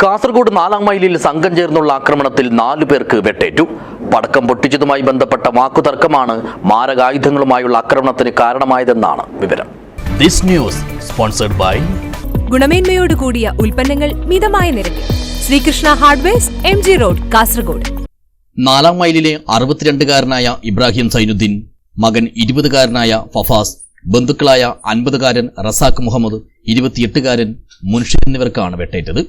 കാസർഗോഡ് 4 മൈലിൽ സംഘം ചേർന്നുള്ള ആക്രമണത്തിൽ 4 പേർക്ക് വെട്ടേറ്റു. പടക്കം പൊട്ടിച്ചതുമായി ബന്ധപ്പെട്ട വാക്കുതർക്കമാണ് മാരകായുധങ്ങളുമായുള്ള ആക്രമണത്തിന് കാരണമായതെന്നാണ് വിവരം. ദിസ് ന്യൂസ് സ്പോൺസർഡ് ബൈ ഗുണമേന്മയോട് കൂടിയ ഉൽപ്പന്നങ്ങൾ മിതമായ നിരക്കിൽ Sreekrishna hardwares MG road Kasaragod. 4 മൈലിലെ 62-കാരനായ ഇബ്രാഹിം സൈനുദ്ദീൻ, മകൻ 20-കാരനായ ഫഫാസ്, ബന്ധുക്കളായ 50-കാരൻ റസാഖ് മുഹമ്മദ്, 28-കാരൻ മുൻഷിർ എന്നിവർക്കാണ് വെട്ടേറ്റത്.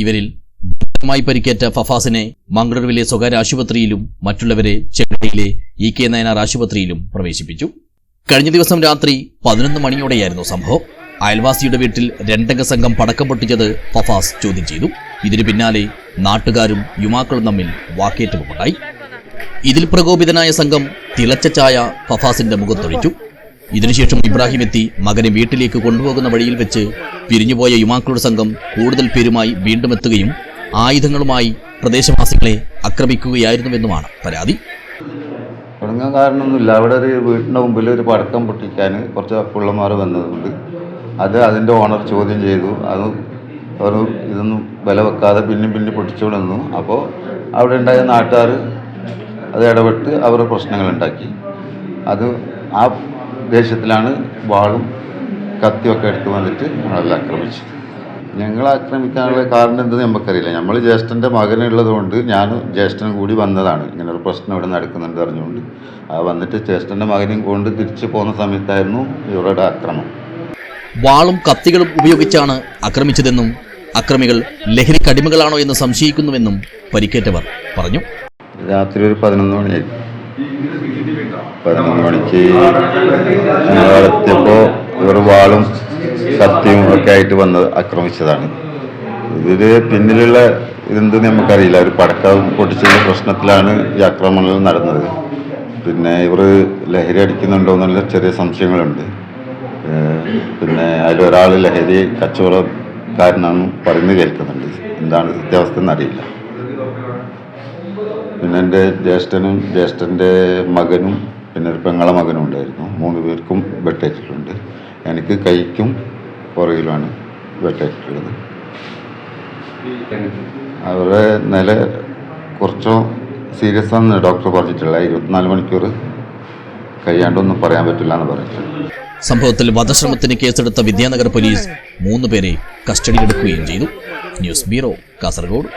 ഇവരിൽ ഗുരുതരമായി പരിക്കേറ്റ ഫഫാസിനെ മംഗളൂരുവിലെ സ്വകാര്യ ആശുപത്രിയിലും മറ്റുള്ളവരെ ചെന്നൈയിലെ EK നയനാർ ആശുപത്രിയിലും പ്രവേശിപ്പിച്ചു. കഴിഞ്ഞ ദിവസം രാത്രി 11 മണിയോടെയായിരുന്നു സംഭവം. അയൽവാസിയുടെ വീട്ടിൽ 2-അംഗ സംഘം പടക്കം പൊട്ടിച്ചത് ഫഫാസ് ചോദ്യം ചെയ്തു. ഇതിനു പിന്നാലെ നാട്ടുകാരും യുവാക്കളും തമ്മിൽ വാക്കേറ്റവുമുണ്ടായി. ഇതിൽ പ്രകോപിതനായ സംഘം തിളച്ച ചായ ഫഫാസിന്റെ മുഖത്തൊഴിച്ചു. ഇതിനുശേഷം ഇബ്രാഹിം എത്തി മകനെ വീട്ടിലേക്ക് കൊണ്ടുപോകുന്ന വഴിയിൽ വെച്ച് പിരിഞ്ഞുപോയ യുവാക്കളുടെ സംഘം കൂടുതൽ പേരുമായി വീണ്ടും എത്തുകയും ആയുധങ്ങളുമായി പ്രദേശവാസികളെ ആക്രമിക്കുകയായിരുന്നുവെന്നുമാണ് പരാതി. തുടങ്ങാൻ കാരണമൊന്നുമില്ല. അവിടെ ഒരു വീടിൻ്റെ മുമ്പിൽ ഒരു പടക്കം പൊട്ടിക്കാൻ കുറച്ച് പിള്ളമാർ വന്നതുകൊണ്ട് അതിൻ്റെ ഓണർ ചോദ്യം ചെയ്തു. അവർ ഇതൊന്നും വില വെക്കാതെ പിന്നെ പൊട്ടിച്ചുകൊണ്ട് വന്നു. അപ്പോൾ അവിടെ ഉണ്ടായ നാട്ടുകാർ അത് ഇടപെട്ട് അവർ പ്രശ്നങ്ങളുണ്ടാക്കി. ആ ദേശത്തിലാണ് വാളും കത്തിയൊക്കെ എടുത്ത് വന്നിട്ട് നമ്മളെല്ലാം ആക്രമിച്ചു. ഞങ്ങൾ ആക്രമിക്കാനുള്ള കാരണം എന്തെന്ന് നമുക്കറിയില്ല. നമ്മൾ ജ്യേഷ്ഠൻ്റെ മകനുള്ളത് കൊണ്ട് ഞാനും ജ്യേഷ്ഠനും കൂടി വന്നതാണ്. ഇങ്ങനെ ഒരു പ്രശ്നം ഇവിടെ നടക്കുന്നുണ്ട് അറിഞ്ഞുകൊണ്ട് വന്നിട്ട് ജ്യേഷ്ഠൻ്റെ മകനും കൊണ്ട് തിരിച്ചു പോകുന്ന സമയത്തായിരുന്നു ഇവരുടെ ആക്രമണം. വാളും കത്തികളും ഉപയോഗിച്ചാണ് ആക്രമിച്ചതെന്നും അക്രമികൾ ലഹരിക്കടിമകളാണോ എന്ന് സംശയിക്കുന്നുവെന്നും പരിക്കേറ്റവർ പറഞ്ഞു. രാത്രി ഒരു 11 മണിയായി. 11 മണിക്ക് ഞങ്ങൾ എത്തിയപ്പോൾ ഇവർ വാളും കത്തിയും ഒക്കെ ആയിട്ട് വന്ന് ആക്രമിച്ചതാണ്. ഇതിൽ പിന്നിലുള്ള ഇതെന്തെന്ന് നമുക്കറിയില്ല. ഒരു പടക്കം പൊട്ടിച്ചതിൻ്റെ പ്രശ്നത്തിലാണ് ഈ ആക്രമണങ്ങൾ നടന്നത്. പിന്നെ ഇവർ ലഹരി അടിക്കുന്നുണ്ടോ എന്നുള്ള ചെറിയ സംശയങ്ങളുണ്ട്. പിന്നെ അതിലൊരാൾ ലഹരി കച്ചവടക്കാരനാണെന്ന് പറയുന്നത് കേൾക്കുന്നുണ്ട്. എന്താണ് സത്യാവസ്ഥ എന്നറിയില്ല. പിന്നെ എൻ്റെ ജ്യേഷ്ഠൻ്റെ മകനും പിന്നെ ഒരു പെങ്ങളെ മകനും ഉണ്ടായിരുന്നു. 3 പേർക്കും വെട്ടേറ്റിട്ടുണ്ട്. എനിക്ക് കൈക്കും പുറകിലുമാണ് വെട്ടേറ്റിട്ടുള്ളത്. അവരുടെ നില കുറച്ചോ സീരിയസ് ആണെന്ന് ഡോക്ടർ പറഞ്ഞിട്ടുള്ള 24 മണിക്കൂർ കഴിയാണ്ടൊന്നും പറയാൻ പറ്റില്ല എന്ന് പറഞ്ഞിട്ടുണ്ട്. സംഭവത്തിൽ വധശ്രമത്തിന് കേസെടുത്ത വിദ്യാനഗർ പോലീസ് 3 പേരെ കസ്റ്റഡിയിലെടുക്കുകയും ചെയ്തു. News bureau, Kasaragod.